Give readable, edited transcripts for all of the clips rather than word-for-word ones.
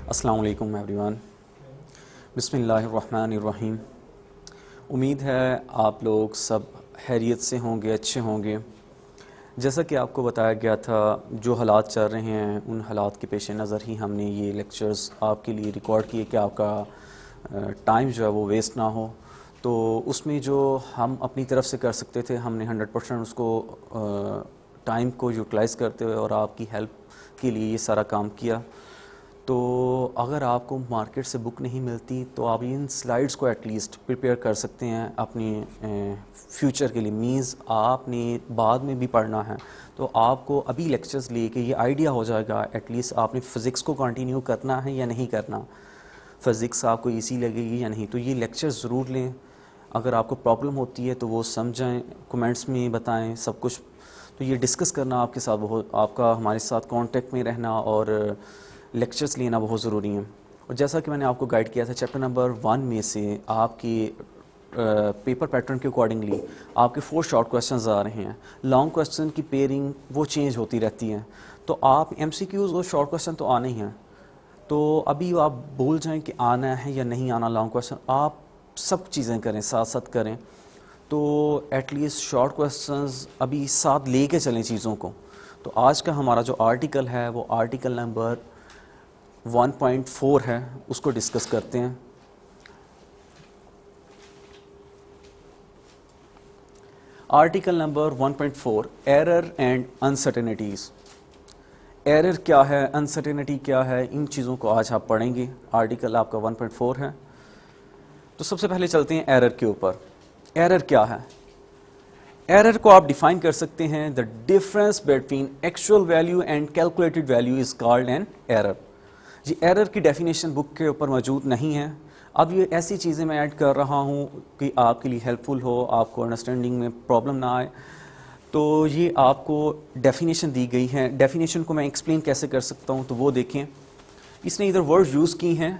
السلام علیکم every one. بسم اللہ الرحمن الرحیم. امید ہے آپ لوگ سب خیریت سے ہوں گے، اچھے ہوں گے. جیسا کہ آپ کو بتایا گیا تھا، جو حالات چل رہے ہیں ان حالات کے پیش نظر ہی ہم نے یہ لیکچرز آپ کے لیے ریکارڈ کیے کہ آپ کا ٹائم جو ہے وہ ویسٹ نہ ہو. تو اس میں جو ہم اپنی طرف سے کر سکتے تھے ہم نے 100% اس کو ٹائم کو یوٹیلائز کرتے ہوئے اور آپ کی ہیلپ کے لیے یہ سارا کام کیا. تو اگر آپ کو مارکیٹ سے بک نہیں ملتی تو آپ ان سلائڈز کو ایٹ لیسٹ پریپیئر کر سکتے ہیں اپنی فیوچر کے لیے. مینز آپ نے بعد میں بھی پڑھنا ہے تو آپ کو ابھی لیکچرز لے کے یہ آئیڈیا ہو جائے گا ایٹ لیسٹ آپ نے فزکس کو کنٹینیو کرنا ہے یا نہیں کرنا، فزکس آپ کو ایزی لگے گی یا نہیں. تو یہ لیکچرز ضرور لیں. اگر آپ کو پرابلم ہوتی ہے تو وہ سمجھائیں، کومنٹس میں بتائیں سب کچھ. تو یہ ڈسکس کرنا آپ کے ساتھ آپ کا ہمارے ساتھ کانٹیکٹ میں رہنا اور لیکچرز لینا بہت ضروری ہیں. اور جیسا کہ میں نے آپ کو گائیڈ کیا تھا چیپٹر نمبر 1 میں سے آپ کی پیپر پیٹرن کے اکارڈنگلی آپ کے 4 شارٹ کویسچنز آ رہے ہیں. لانگ کویسچن کی پیئرنگ وہ چینج ہوتی رہتی ہیں. تو آپ ایم سی کیوز اور شارٹ کویسچن تو آنے ہی ہیں. تو ابھی آپ بھول جائیں کہ آنا ہے یا نہیں آنا لانگ کویسچن، آپ سب چیزیں کریں، ساتھ ساتھ کریں. تو ایٹ لیسٹ شارٹ کویسچنز ابھی ساتھ لے کے چلیں چیزوں کو. تو آج کا ہمارا جو آرٹیکل ہے وہ آرٹیکل نمبر 1.4 ہے، اس کو ڈسکس کرتے ہیں. Article number 1.4 error and uncertainties. Error کیا ہے، انسرٹینٹی کیا ہے، ان چیزوں کو آج آپ پڑھیں گے. آرٹیکل آپ کا 1.4 ہے. تو سب سے پہلے چلتے ہیں ایرر کے اوپر. ایرر کیا ہے؟ ایرر کو آپ ڈیفائن کر سکتے ہیں the difference between actual value and calculated value is called an error. جی ایرر کی ڈیفینیشن بک کے اوپر موجود نہیں ہے. اب یہ ایسی چیزیں میں ایڈ کر رہا ہوں کہ آپ کے لیے ہیلپ فل ہو، آپ کو انڈرسٹینڈنگ میں پرابلم نہ آئے. تو یہ آپ کو ڈیفینیشن دی گئی ہے. ڈیفینیشن کو میں ایکسپلین کیسے کر سکتا ہوں تو وہ دیکھیں. اس نے ادھر ورڈ یوز کی ہیں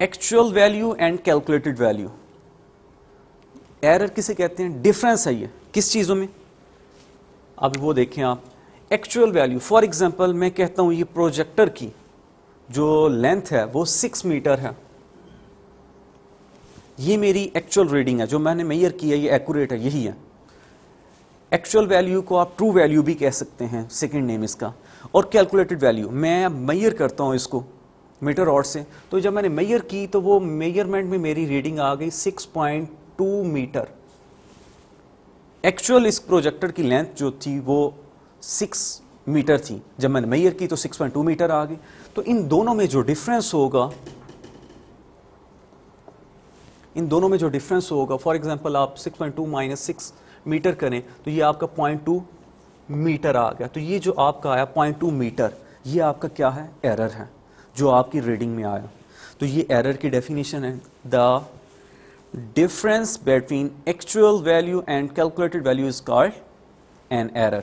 actual value and calculated value. Error کسے کہتے ہیں؟ ڈفرینس ہے یہ کس چیزوں میں. اب وہ دیکھیں آپ. ایکچوئل ویلیو فار ایگزامپل میں کہتا ہوں یہ پروجیکٹر کی جو لینتھ ہے وہ 6 میٹر ہے. یہ میری ایکچوئل ریڈنگ ہے جو میں نے میئر کی ہے، یہ ایکوریٹ ہے، یہی ہے. ایکچوئل ویلیو کو آپ ٹرو ویلیو بھی کہہ سکتے ہیں، سیکنڈ نیم اس کا. اور کیلکولیٹڈ ویلیو میں میئر کرتا ہوں اس کو میٹر آٹ سے. تو جب میں نے میئر کی تو وہ میئرمنٹ میں میری ریڈنگ آ گئی 6.2 میٹر. ایکچوئل اس پروجیکٹر کی لینتھ جو تھی وہ 6 میٹر تھی، جب میں نے میئر کی تو 6.2 میٹر آ گئی. تو ان دونوں میں جو ڈفرینس ہوگا، فار ایگزامپل آپ 6.2 مائنس 6 میٹر کریں تو یہ آپ کا 0.2 میٹر آ گیا. تو یہ جو آپ کا آیا 0.2 میٹر یہ آپ کا کیا ہے؟ ایرر ہے جو آپ کی ریڈنگ میں آیا. تو یہ ایرر کی ڈیفینیشن ہے the difference between actual value and calculated value is called an error.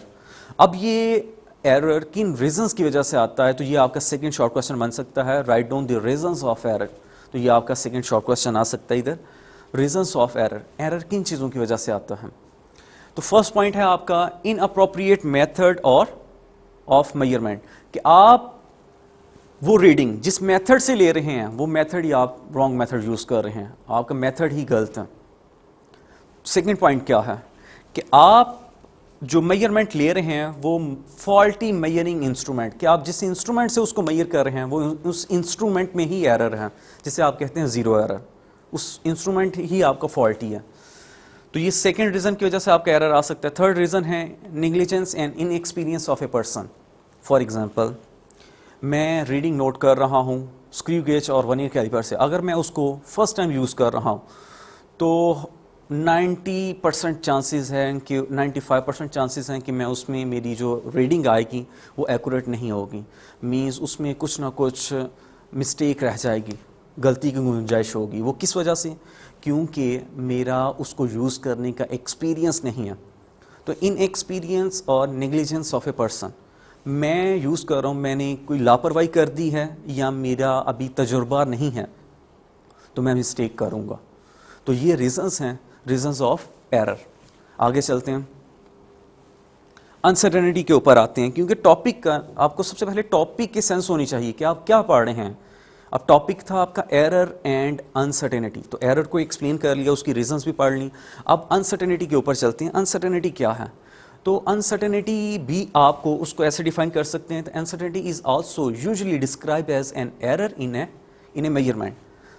اب یہ ایرر کن ریزنس کی وجہ سے آتا ہے تو یہ آپ کا سیکنڈ شارٹ کویسچن بن سکتا ہے. Right down the reasons of error. تو یہ آپ کا سیکنڈ شارٹ کویسچن آ سکتا ہے ادھر. ریزنس آف ایرر، ایرر کن چیزوں کی وجہ سے آتا ہے. تو فرسٹ پوائنٹ ہے آپ کا ان اپروپریٹ میتھڈ اور آف میئرمنٹ، کہ آپ وہ ریڈنگ جس میتھڈ سے لے رہے ہیں وہ میتھڈ ہی آپ رانگ میتھڈ یوز کر رہے ہیں، آپ کا میتھڈ ہی غلط ہے. سیکنڈ پوائنٹ کیا ہے کہ آپ جو میئرمنٹ لے رہے ہیں وہ فالٹی میئرنگ انسٹرومنٹ، کہ آپ جس انسٹرومنٹ سے اس کو میئر کر رہے ہیں وہ اس انسٹرومنٹ میں ہی ایرر ہے، جسے آپ کہتے ہیں زیرو ایرر. اس انسٹرومنٹ ہی آپ کا فالٹی ہے. تو یہ سیکنڈ ریزن کی وجہ سے آپ کا ایرر آ سکتا ہے. تھرڈ ریزن ہے negligence and in experience of a person. For example میں ریڈنگ نوٹ کر رہا ہوں اسکریو گیج اور ورنیئر کیلیپر سے. اگر میں اس کو فرسٹ ٹائم یوز کر رہا ہوں تو 90% چانسز ہیں کہ 95% چانسز ہیں کہ میں اس میں میری جو ریڈنگ آئے گی وہ ایکوریٹ نہیں ہوگی. مینز اس میں کچھ نہ کچھ مسٹیک رہ جائے گی، غلطی کی گنجائش ہوگی. وہ کس وجہ سے؟ کیونکہ میرا اس کو یوز کرنے کا ایکسپیرینس نہیں ہے. تو ان ایکسپیرینس اور نیگلیجنس آف اے پرسن، میں یوز کر رہا ہوں، میں نے کوئی لاپرواہی کر دی ہے یا میرا ابھی تجربہ نہیں ہے تو میں مسٹیک کروں گا. تو یہ ریزنس ہیں، ریزنس آف ایرر. آگے چلتے ہیں، انسرٹینٹی کے اوپر آتے ہیں. کیونکہ ٹاپک کا آپ کو سب سے پہلے ٹاپک کی سینس ہونی چاہیے کہ آپ کیا پڑھ رہے ہیں. اب ٹاپک تھا آپ کا ایرر اینڈ انسرٹینٹی، تو ایرر کو ایکسپلین کر لیا، اس کی ریزنز بھی پڑھ لی. اب انسرٹینٹی کے اوپر چلتے ہیں. انسرٹینٹی کیا ہے؟ تو انسرٹینٹی بھی آپ کو اس کو ایسے ڈیفائن کر سکتے ہیں. Uncertainty is also usually describe as an error in a measurement.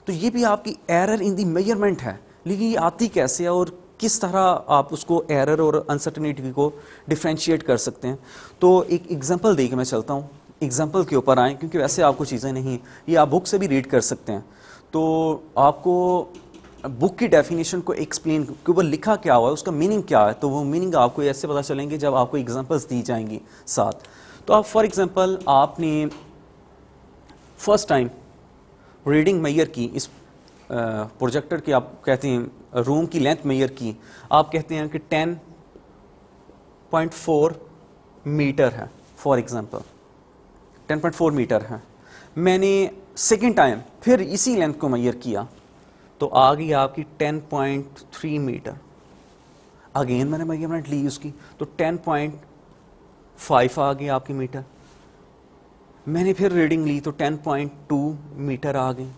تو یہ بھی آپ کی ایرر ان دی میجرمنٹ ہے، لیکن یہ آتی کیسے ہے اور کس طرح آپ اس کو ایرر اور انسرٹینٹی کو ڈیفرینشیٹ کر سکتے ہیں. تو ایک ایگزامپل دے کے میں چلتا ہوں. ایگزامپل کے اوپر آئیں کیونکہ ویسے آپ کو چیزیں نہیں، یہ آپ بک سے بھی ریڈ کر سکتے ہیں. تو آپ کو بک کی ڈیفینیشن کو ایکسپلین کے اوپر لکھا کیا ہوا ہے، اس کا میننگ کیا ہے، تو وہ میننگ آپ کو ایسے پتہ چلیں گے جب آپ کو ایگزامپلس دی جائیں گی ساتھ. تو آپ فار ایگزامپل آپ نے فرسٹ ٹائم ریڈنگ میئر کی، اس پروجیکٹر کی آپ کہتے ہیں روم کی لینتھ میئر کی، آپ کہتے ہیں کہ 10.4 میٹر ہے، فار ایگزامپل 10.4 میٹر ہے. میں نے سیکنڈ ٹائم پھر اسی لینتھ کو میئر کیا تو آ گئی آپ کی 10.3 میٹر. اگین میں نے میجرمنٹ لی اس کی تو 10.5 آ گئی آپ کی میٹر. میں نے پھر ریڈنگ لی تو 10.2 میٹر آ گئی.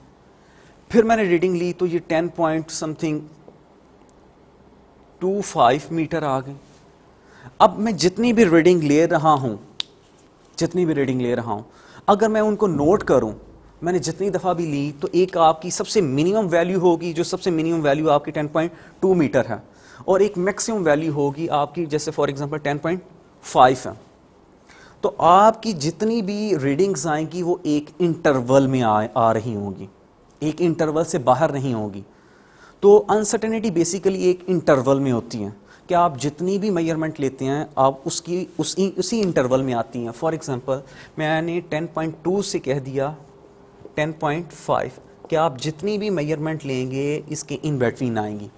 پھر میں نے ریڈنگ لی تو یہ 10.25 میٹر آ گئی. اب میں جتنی بھی ریڈنگ لے رہا ہوں اگر میں ان کو نوٹ کروں، میں نے جتنی دفعہ بھی لی تو ایک آپ کی سب سے منیمم ویلیو ہوگی، جو سب سے منیمم ویلیو آپ کی 10.2 میٹر ہے، اور ایک میکسیمم ویلیو ہوگی آپ کی جیسے فار ایگزامپل 10.5 ہے. تو آپ کی جتنی بھی ریڈنگز آئیں گی وہ ایک انٹرول میں آ رہی ہوں گی، ایک انٹرول سے باہر نہیں ہوگی. تو انسرٹینٹی بیسیکلی ایک انٹرول میں ہوتی ہیں کہ آپ جتنی بھی میجرمنٹ لیتے ہیں آپ اسی انٹرول میں آتی ہیں. فار ایگزامپل میں نے 10.2 سے کہہ دیا 10.5 کہ آپ جتنی بھی میجرمنٹ لیں گے اس کے ان بیٹوین آئیں گی،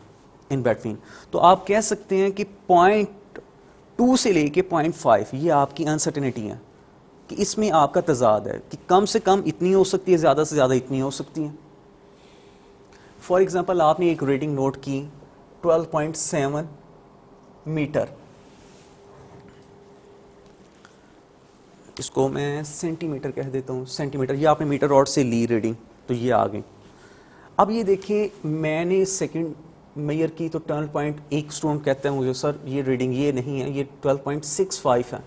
ان بیٹوین. تو آپ کہہ سکتے ہیں کہ 0.2 سے لے کے 0.5 یہ آپ کی انسرٹینٹی ہے، کہ اس میں آپ کا تضاد ہے کہ کم سے کم اتنی ہو سکتی ہے، زیادہ سے زیادہ اتنی ہو سکتی ہیں. فار ایگزامپل آپ نے ایک ریڈنگ نوٹ کی 12.7 میٹر، اس کو میں سینٹی میٹر کہہ دیتا ہوں، سینٹی میٹر. یہ آپ نے میٹر راڈ سے لی ریڈنگ تو یہ آ گئی. اب یہ دیکھیں میں نے سیکنڈ میئر کی تو 12. ایک اسٹوڈنٹ کہتا ہے مجھے سر یہ ریڈنگ یہ نہیں ہے، یہ 12.65 ہے.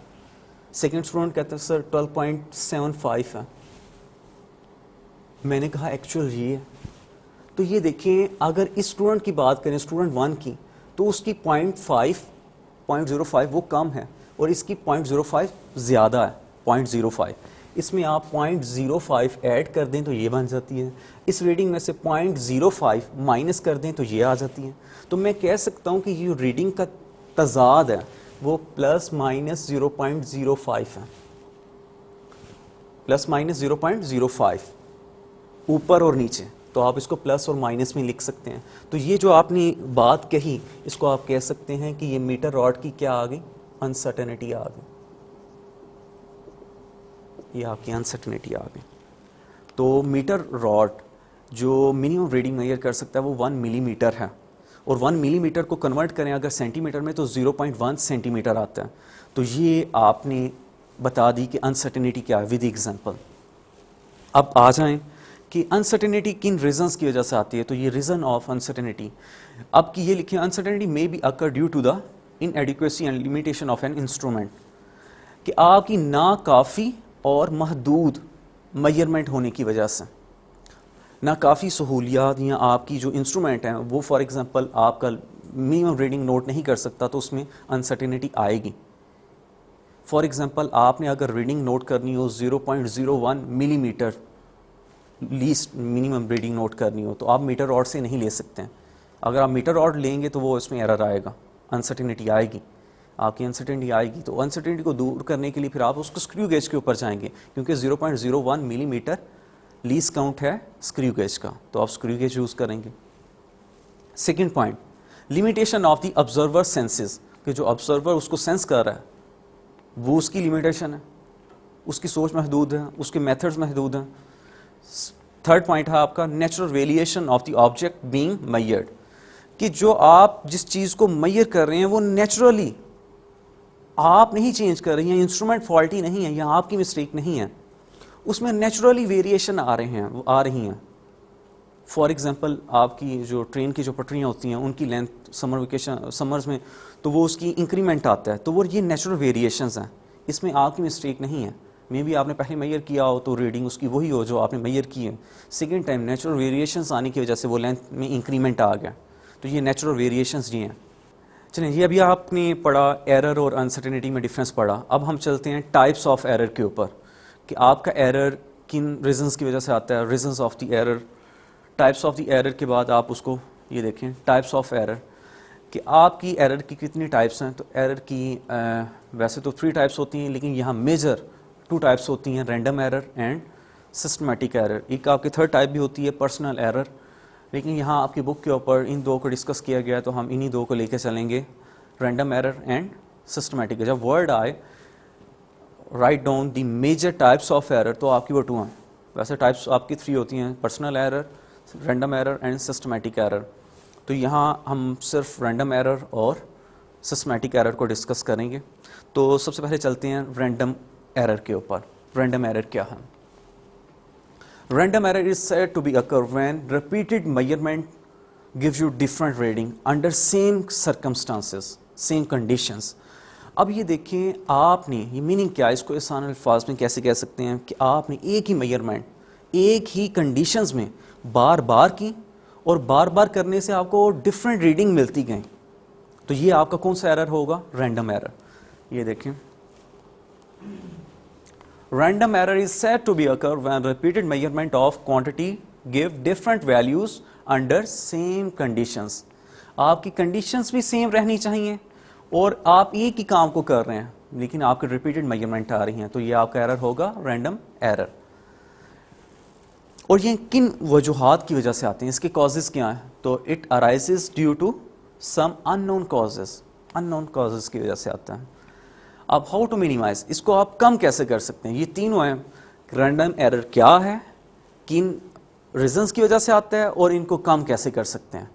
سیکنڈ اسٹوڈنٹ کہتا ہے سر 12.75 ہے. میں نے کہا ایکچوئل یہ ہے. تو یہ دیکھیں اگر اس اسٹوڈنٹ کی بات کریں، اسٹوڈنٹ 1 کی، تو اس کی 0.05 وہ کم ہے اور اس کی 0.05 زیادہ ہے، 0.05. اس میں آپ 0.05 ایڈ کر دیں تو یہ بن جاتی ہے. اس ریڈنگ میں سے 0.05 مائنس کر دیں تو یہ آ جاتی ہے. تو میں کہہ سکتا ہوں کہ یہ ریڈنگ کا تضاد ہے وہ پلس مائنس 0.05 ہے، پلس مائنس 0.05 اوپر اور نیچے. تو آپ اس کو پلس اور مائنس میں لکھ سکتے ہیں. تو یہ جو آپ نے بات کہی اس کو آپ کہہ سکتے ہیں کہ یہ میٹر راڈ کی کیا آ گئی، انسرٹینٹی آ گئی. یہ آپ کی انسرٹینٹی آ گئی. تو میٹر راڈ جو منیمم ریڈنگ میئر کر سکتا ہے وہ 1 ملی میٹر ہے، اور 1 ملی میٹر کو کنورٹ کریں اگر سینٹی میٹر میں تو 0.1 سینٹی میٹر آتا ہے. تو یہ آپ نے بتا دی کہ انسرٹینٹی کیا ہے ود ایگزامپل. اب آ جائیں کہ انسرٹینٹی کن ریزنس کی وجہ سے آتی ہے. تو یہ ریزن آف انسرٹینٹی اب کی یہ لکھیں، uncertainty may be occur due to the inadequacy and limitation of an instrument، کہ آپ کی ناکافی اور محدود میجرمنٹ ہونے کی وجہ سے، ناکافی سہولیات یا آپ کی جو انسٹرومنٹ ہیں وہ فار ایگزامپل آپ کا منیمم ریڈنگ نوٹ نہیں کر سکتا تو اس میں انسرٹینٹی آئے گی. فار ایگزامپل آپ نے اگر ریڈنگ نوٹ کرنی ہو 0.01 millimetre least minimum reading note کرنی ہو تو آپ میٹر راڈ سے نہیں لے سکتے ہیں. اگر آپ میٹر راڈ لیں گے تو وہ اس میں ایرر آئے گا، انسرٹینٹی آئے گی، آپ کی انسرٹینٹی آئے گی. تو انسرٹینٹی کو دور کرنے کے لیے پھر آپ اس کو اسکریو گیج کے اوپر جائیں گے، کیونکہ 0.01 ملی میٹر لیس کاؤنٹ ہے اسکریو گیج کا، تو آپ اسکریو گیج یوز کریں گے. Second point, limitation of the observer senses, کہ جو آبزرور اس کو سینس کر رہا ہے وہ اس کی لمیٹیشن ہے، اس کی سوچ محدود ہے، اس کے میتھڈز محدود ہیں. تھرڈ پوائنٹ ہے آپ کا natural variation of the object being میئرڈ، کہ جو آپ جس چیز کو میئر کر رہے ہیں وہ نیچرلی آپ نہیں چینج کر رہی ہیں، انسٹرومنٹ فالٹی نہیں ہے یا آپ کی مسٹیک نہیں ہے، اس میں نیچرلی ویریشن آ رہی ہیں. فار ایگزامپل آپ کی جو ٹرین کی جو پٹریاں ہوتی ہیں ان کی لینتھ سمرز میں تو وہ اس کی انکریمنٹ آتا ہے, تو وہ یہ نیچرل ویریشنز ہیں, اس میں آپ کی مسٹیک نہیں ہے. مے بی آپ نے پہلے میئر کیا ہو تو ریڈنگ اس کی وہی ہو جو آپ نے میئر کی ہے, سیکنڈ ٹائم نیچرل ویریشنز آنے کی وجہ سے وہ لینتھ میں انکریمنٹ آ گیا, تو یہ نیچرل ویریشنز یہ ہیں. چلیں یہ ابھی آپ نے پڑھا ایرر اور انسرٹینٹی میں ڈفرینس پڑھا. اب ہم چلتے ہیں ٹائپس آف ایرر کے اوپر کہ آپ کا ایرر کن ریزنز کی وجہ سے آتا ہے, reasons of the error. Types of the error کے بعد آپ اس کو یہ دیکھیں ٹائپس آف ایرر کہ آپ کی ایرر کی کتنی ٹائپس ہیں. تو ایرر کی ویسے تو 3 ٹائپس ہوتی ہیں, لیکن یہاں میجر 2 ٹائپس ہوتی ہیں, random error and systematic error. ایک آپ کی 3rd ٹائپ بھی ہوتی ہے پرسنل ایرر, لیکن یہاں آپ کی بک کے اوپر ان 2 کو ڈسکس کیا گیا تو ہم انہی 2 کو لے کے چلیں گے, رینڈم ایرر اینڈ سسٹمیٹک. جب ورڈ آئے write down the major types of error تو آپ کی وہ 2 ہیں. ویسے ٹائپس آپ کی 3 ہوتی ہیں, personal error, random error and systematic error. تو یہاں ہم صرف رینڈم ایرر اور سسٹمیٹک ایرر کو ڈسکس کریں گے. تو سب سے پہلے چلتے ہیں رینڈم ایرر کے اوپر. رینڈم ایرر کیا ہے؟ Random error is said to be occur when repeated measurement gives you different reading under same circumstances, same conditions. اب یہ دیکھیں آپ نے یہ میننگ کیا ہے, اس کو آسان الفاظ میں کیسے کہہ سکتے ہیں کہ آپ نے ایک ہی میجرمنٹ ایک ہی کنڈیشنز میں بار بار کی اور بار بار کرنے سے آپ کو ڈفرینٹ ریڈنگ ملتی گئیں, تو یہ آپ کا کون سا ایرر ہوگا؟ Random error. یہ دیکھیں random error is said to be occur when repeated measurement of quantity give different values under same conditions. آپ کی کنڈیشنز بھی سیم رہنی چاہیے اور آپ ایک ہی کام کو کر رہے ہیں لیکن آپ کی ریپیٹڈ میجرمنٹ آ رہی ہیں, تو یہ آپ کا ایرر ہوگا رینڈم ایرر. اور یہ کن وجوہات کی وجہ سے آتے ہیں, اس کے کازز کیا ہیں؟ تو it arises due to some unknown causes کی وجہ سے آتا ہے. اب ہاؤ ٹو مینیمائز, اس کو آپ کم کیسے کر سکتے ہیں؟ یہ تینوں ہیں. رینڈم ایرر کیا ہے, کن ریزنز کی وجہ سے آتا ہے, اور ان کو کم کیسے کر سکتے ہیں.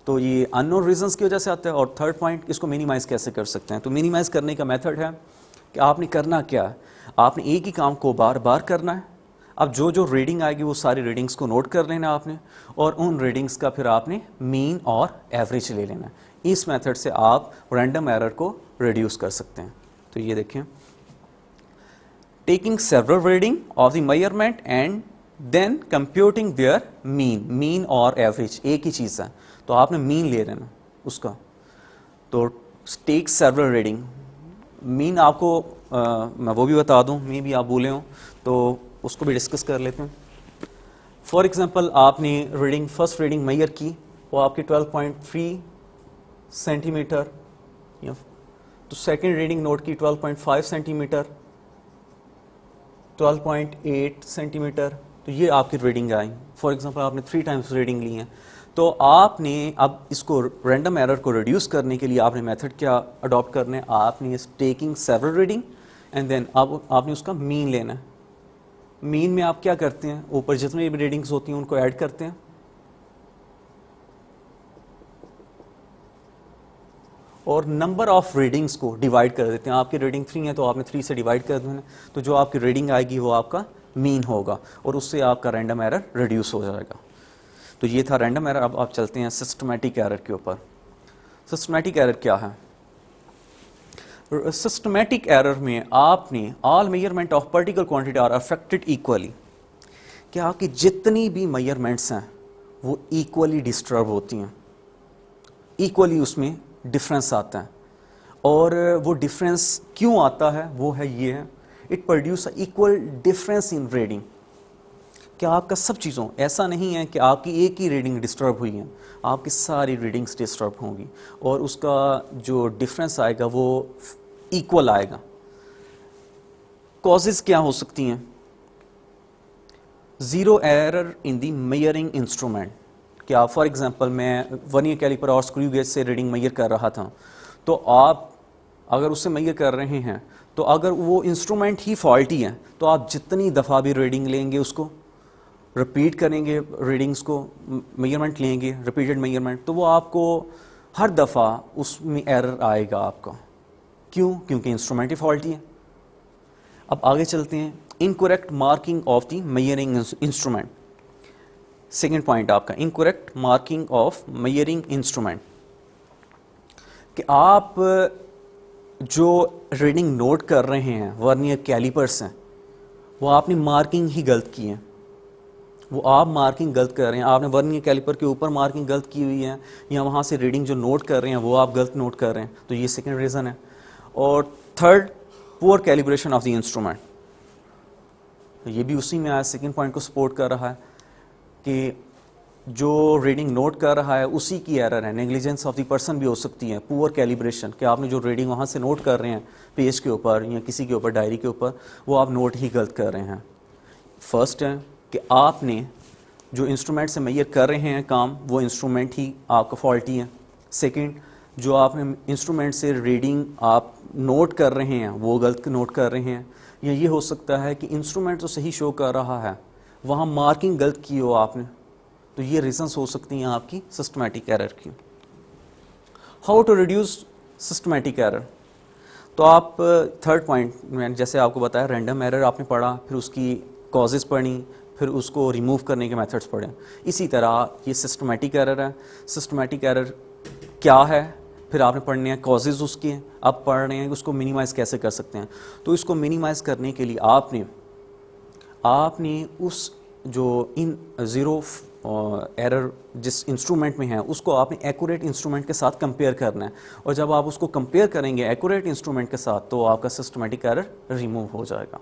تو یہ ان نون ریزنز کی وجہ سے آتا ہے. اور 3rd پوائنٹ, اس کو مینیمائز کیسے کر سکتے ہیں. تو مینیمائز کرنے کا میتھڈ ہے کہ آپ نے کرنا کیا ہے, آپ نے ایک ہی کام کو بار بار کرنا ہے. اب جو جو ریڈنگ آئے گی وہ ساری ریڈنگز کو نوٹ کر لینا آپ نے, اور ان ریڈنگز کا پھر آپ نے مین اور ایوریج لے لینا ہے. اس میتھڈ سے آپ رینڈم ایرر کو ریڈیوس کر سکتے ہیں. تو یہ دیکھیں taking several reading of the measurement and then computing their mean اور ایوریج ایک ہی چیز ہے, تو آپ نے مین لے لینا اس کا. تو ٹیک سیورل ریڈنگ, مین آپ کو میں وہ بھی بتا دوں, مین بھی آپ بھولے ہوں تو اس کو بھی ڈسکس کر لیتے ہیں. فار ایگزامپل آپ نے ریڈنگ فرسٹ ریڈنگ میئر کی, وہ آپ کی 12.3 سینٹی میٹر, تو سیکنڈ ریڈنگ نوٹ کی 12.5 سینٹی میٹر, 12.8 سینٹی میٹر, تو یہ آپ کی ریڈنگ آئی. فار ایگزامپل آپ نے 3 ٹائمز ریڈنگ لی ہیں, تو آپ نے اب اس کو رینڈم ایرر کو ریڈیوس کرنے کے لیے آپ نے میتھڈ کیا اڈاپٹ کرنا ہے؟ آپ نے taking several reading and then اب آپ نے اس کا مین لینا ہے. مین میں آپ کیا کرتے ہیں, اوپر جتنی بھی ریڈنگز ہوتی ہیں ان کو ایڈ کرتے ہیں, اور نمبر آف ریڈنگز کو ڈیوائڈ کر دیتے ہیں. آپ کی ریڈنگ 3 ہے تو آپ نے 3 سے ڈیوائڈ کر دینا, تو جو آپ کی ریڈنگ آئے گی وہ آپ کا مین ہوگا, اور اس سے آپ کا رینڈم ایرر ریڈیوس ہو جائے گا. تو یہ تھا رینڈم ایرر. اب آپ چلتے ہیں سسٹمیٹک ایرر کے اوپر. سسٹمیٹک ایرر کیا ہے؟ سسٹمیٹک ایرر میں آپ نے all measurement of particular quantity are affected equally, کہ آپ کی جتنی بھی میجرمنٹس ہیں وہ ایکولی ڈسٹرب ہوتی ہیں, ایکولی اس میں ڈفرینس آتا ہے. اور وہ ڈفرینس کیوں آتا ہے وہ ہے یہ ہے, it produce equal difference in reading, کہ آپ کا سب چیزوں ایسا نہیں ہے کہ آپ کی ایک ہی ریڈنگ ڈسٹرب ہوئی ہے, آپ کی ساری ریڈنگز ڈسٹرب ہوں گی, اور اس کا جو ڈفرینس آئے گا وہ ایکول آئے گا. کازز کیا ہو سکتی ہیں؟ Zero error in the میئرنگ instrument, کیا فار ایگزامپل میں ورنیئر کیلیپر اور اسکریو گیج سے ریڈنگ میئر کر رہا تھا, تو آپ اگر اس سے میئر کر رہے ہیں تو اگر وہ انسٹرومنٹ ہی فالٹی ہے تو آپ جتنی دفعہ بھی ریڈنگ لیں گے اس کو رپیٹ کریں گے, ریڈنگز کو میجرمنٹ لیں گے ریپیٹڈ میجرمنٹ, تو وہ آپ کو ہر دفعہ اس میں ایرر آئے گا آپ کا. کیوں؟ کیونکہ انسٹرومنٹ ہی فالٹی ہے. اب آگے چلتے ہیں. Incorrect marking of the میئرنگ instrument. Second point آپ کا incorrect marking of measuring instrument, کہ آپ جو ریڈنگ نوٹ کر رہے ہیں ورنیئر کیلیپرس ہیں, وہ آپ نے مارکنگ ہی غلط کی ہے. وہ آپ مارکنگ غلط کر رہے ہیں, آپ نے ورنیئر کیلیپر کے اوپر مارکنگ غلط کی ہوئی ہے, یا وہاں سے ریڈنگ جو نوٹ کر رہے ہیں وہ آپ غلط نوٹ کر رہے ہیں, تو یہ سیکنڈ ریزن ہے. اور تھرڈ, پور کیلیبریشن آف دی انسٹرومنٹ. یہ بھی اسی میں آیا, سیکنڈ پوائنٹ کو سپورٹ کر رہا ہے کہ جو ریڈنگ نوٹ کر رہا ہے اسی کی ایرر ہے. نیگلیجنس آف دی پرسن بھی ہو سکتی ہے. پور کیلیبریشن, کہ آپ نے جو ریڈنگ وہاں سے نوٹ کر رہے ہیں پیج کے اوپر یا کسی کے اوپر ڈائری کے اوپر, وہ آپ نوٹ ہی غلط کر رہے ہیں. فرسٹ ہے کہ آپ نے جو انسٹرومنٹ سے میئر کر رہے ہیں کام, وہ انسٹرومنٹ ہی آپ کا فالٹی ہے. سیکنڈ, جو آپ نے انسٹرومنٹ سے ریڈنگ آپ نوٹ کر رہے ہیں وہ غلط نوٹ کر رہے ہیں. یا یہ ہو سکتا ہے کہ انسٹرومنٹ تو صحیح شو کر رہا ہے, وہاں مارکنگ غلط کی ہو آپ نے, تو یہ ریزنس ہو سکتی ہیں آپ کی سسٹمیٹک ایرر کی. How to reduce systematic error. تو آپ تھرڈ پوائنٹ میں جیسے آپ کو بتایا, رینڈم ایرر آپ نے پڑھا, پھر اس کی کازز پڑھی, پھر اس کو ریموو کرنے کے میتھڈس پڑھیں. اسی طرح یہ سسٹمیٹک ایرر ہے. سسٹمیٹک ایرر کیا ہے, پھر آپ نے پڑھنے ہیں کازز اس کے, اب پڑھ رہے ہیں کہ اس کو منیمائز کیسے کر سکتے ہیں. تو اس کو منیمائز کرنے کے لیے آپ نے اس جو ان زیرو ایرر جس انسٹرومنٹ میں ہے اس کو آپ نے ایکوریٹ انسٹرومنٹ کے ساتھ کمپیئر کرنا ہے, اور جب آپ اس کو کمپیئر کریں گے ایکوریٹ انسٹرومنٹ کے ساتھ تو آپ کا سسٹمیٹک ایرر ریموو ہو جائے گا.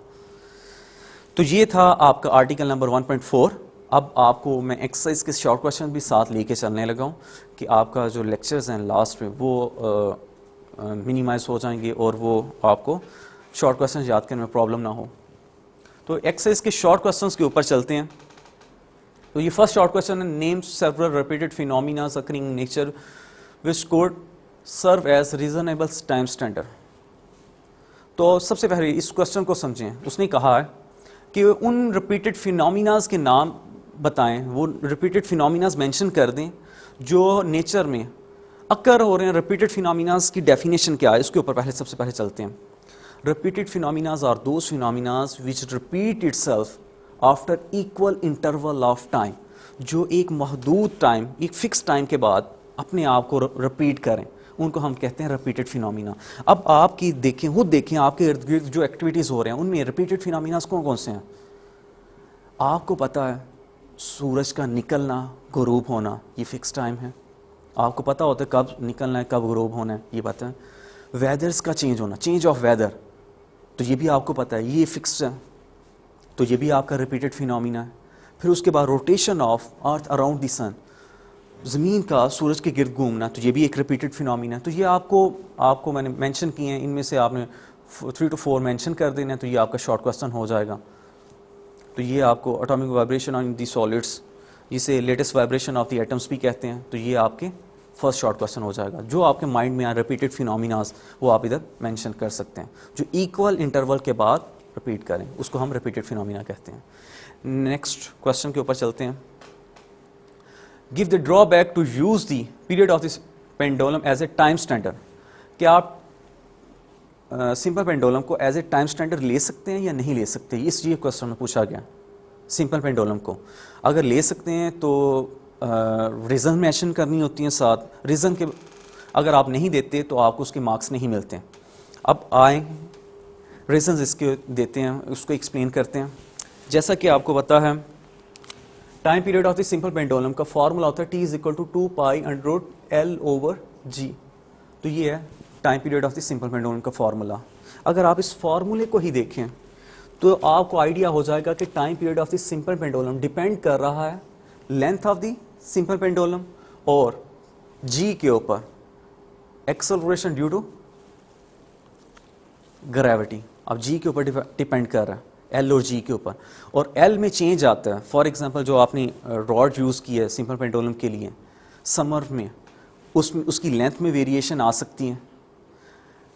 تو یہ تھا آپ کا آرٹیکل نمبر 1.4. اب آپ کو میں ایکسرسائز کے شارٹ کویشچن بھی ساتھ لے کے چلنے لگا ہوں کہ آپ کا جو لیکچرز ہیں لاسٹ میں وہ منیمائز ہو جائیں گے اور وہ آپ کو شارٹ کویشچن یاد کرنے میں پرابلم نہ ہو. تو ایکسرسائز کے شارٹ کویشچنس کے اوپر چلتے ہیں. تو یہ فرسٹ شارٹ کویشچن ہے, name several repeated phenomena occurring in nature which could serve as reasonable time standard. تو سب سے پہلے اس کویشچن کو سمجھیں. اس نے کہا ہے کہ ان ریپیٹڈ فینومیناز کے نام بتائیں, وہ ریپیٹڈ فینومیناز مینشن کر دیں جو نیچر میں اکر ہو رہے ہیں. ریپیٹڈ فینومیناز کی ڈیفینیشن کیا ہے, اس کے اوپر سب سے پہلے چلتے ہیں. Repeated phenomenas are those phenomenas which repeat itself after equal interval of time, جو ایک محدود ٹائم, ایک فکس ٹائم کے بعد اپنے آپ کو ریپیٹ کریں, ان کو ہم کہتے ہیں ریپیٹڈ فینومینا. اب آپ کی دیکھیں آپ کے ارد گرد جو ایکٹیویٹیز ہو رہے ہیں ان میں ریپیٹڈ فینومیناز کون سے ہیں. آپ کو پتہ ہے سورج کا نکلنا, غروب ہونا, یہ فکس ٹائم ہے. آپ کو پتہ ہوتا ہے کب نکلنا ہے, کب غروب ہونا ہے, یہ پتہ ہے. ویدرز کا چینج ہونا, چینج آف ویدر, تو یہ بھی آپ کو پتہ ہے, یہ فکس ہے, تو یہ بھی آپ کا ریپیٹڈ فینومینا ہے. پھر اس کے بعد rotation of earth around the sun, زمین کا سورج کے گرد گھومنا, تو یہ بھی ایک ریپیٹڈ فینومینا ہے. تو یہ آپ کو میں نے مینشن کیے ہیں, ان میں سے آپ نے 3 to 4 مینشن کر دینا, تو یہ آپ کا شارٹ کویشچن ہو جائے گا. تو یہ آپ کو اٹامک وائبریشن آن دی سالڈس, جسے latest vibration of the atoms بھی کہتے ہیں, تو یہ آپ کے فرسٹ شارٹ کویشچن ہو جائے گا. جو آپ کے مائنڈ میں آئے ریپیٹڈ فینومیناز وہ آپ ادھر مینشن کر سکتے ہیں, جو ایکول انٹرول کے بعد ریپیٹ کریں, اس کو ہم ریپیٹڈ فینومینا کہتے ہیں. نیکسٹ کویشچن کے اوپر چلتے ہیں. Give the drawback to use the period of this pendulum as a time standard. کیا آپ سمپل پینڈولم کو ایز اے ٹائم اسٹینڈرڈ لے سکتے ہیں یا نہیں لے سکتے, اس لیے کویشچن میں پوچھا گیا. سمپل پینڈولم کو اگر لے سکتے ہیں تو ریزن مینشن کرنی ہوتی ہیں ساتھ. ریزن کے اگر آپ نہیں دیتے تو آپ کو اس کے مارکس نہیں ملتے. اب آئیں ریزنز اس کے دیتے ہیں, اس کو ایکسپلین کرتے ہیں. جیسا کہ آپ کو پتا ہے time period of the simple pendulum کا فارمولا ہوتا ہے T=2π√L/G. تو یہ ہے time period of the simple pendulum کا فارمولا. اگر آپ اس فارمولے کو ہی دیکھیں تو آپ کو آئیڈیا ہو جائے گا کہ time period of the simple pendulum depend کر رہا ہے length of the simple pendulum اور جی کے اوپر, ایکسلریشن ڈیو ٹو گریوٹی. اب جی کے اوپر ڈیپینڈ کر رہا ہے, ایل اور جی کے اوپر, اور ایل میں چینج آتا ہے. فار ایگزامپل جو آپ نے راڈ یوز کی ہے سمپل پینڈولم کے لیے سمر میں, اس کی لینتھ میں ویریشن آ سکتی ہے.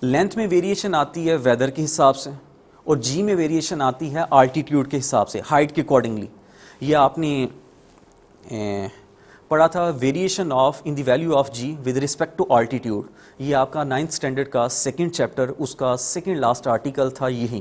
لینتھ میں ویریشن آتی ہے ویدر کے حساب سے, اور جی میں ویریشن آتی ہے آلٹیٹیوڈ کے حساب سے, ہائٹ کے اکارڈنگلی. یہ آپ نے پڑھا تھا variation of in the value of g with respect to altitude. یہ آپ کا 9th اسٹینڈرڈ کا سیکنڈ چیپٹر, اس کا سیکنڈ لاسٹ آرٹیکل تھا یہی,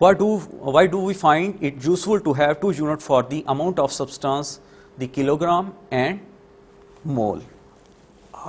Why do we find it useful to have two units for the amount of substance, the kilogram and mole?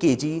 kg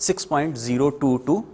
6.022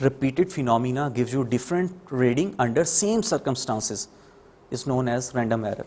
Repeated phenomena gives you different reading under same circumstances is known as random error.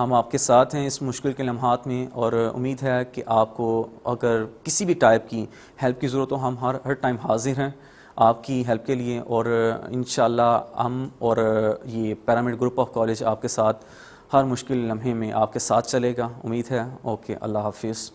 ہم آپ کے ساتھ ہیں اس مشکل کے لمحات میں، اور امید ہے کہ آپ کو اگر کسی بھی ٹائپ کی ہیلپ کی ضرورت ہو، ہم ہر ٹائم حاضر ہیں آپ کی ہیلپ کے لیے، اور انشاءاللہ ہم اور یہ پیرامڈ گروپ آف کالج آپ کے ساتھ ہر مشکل لمحے میں آپ کے ساتھ چلے گا، امید ہے۔ اوکے، اللہ حافظ۔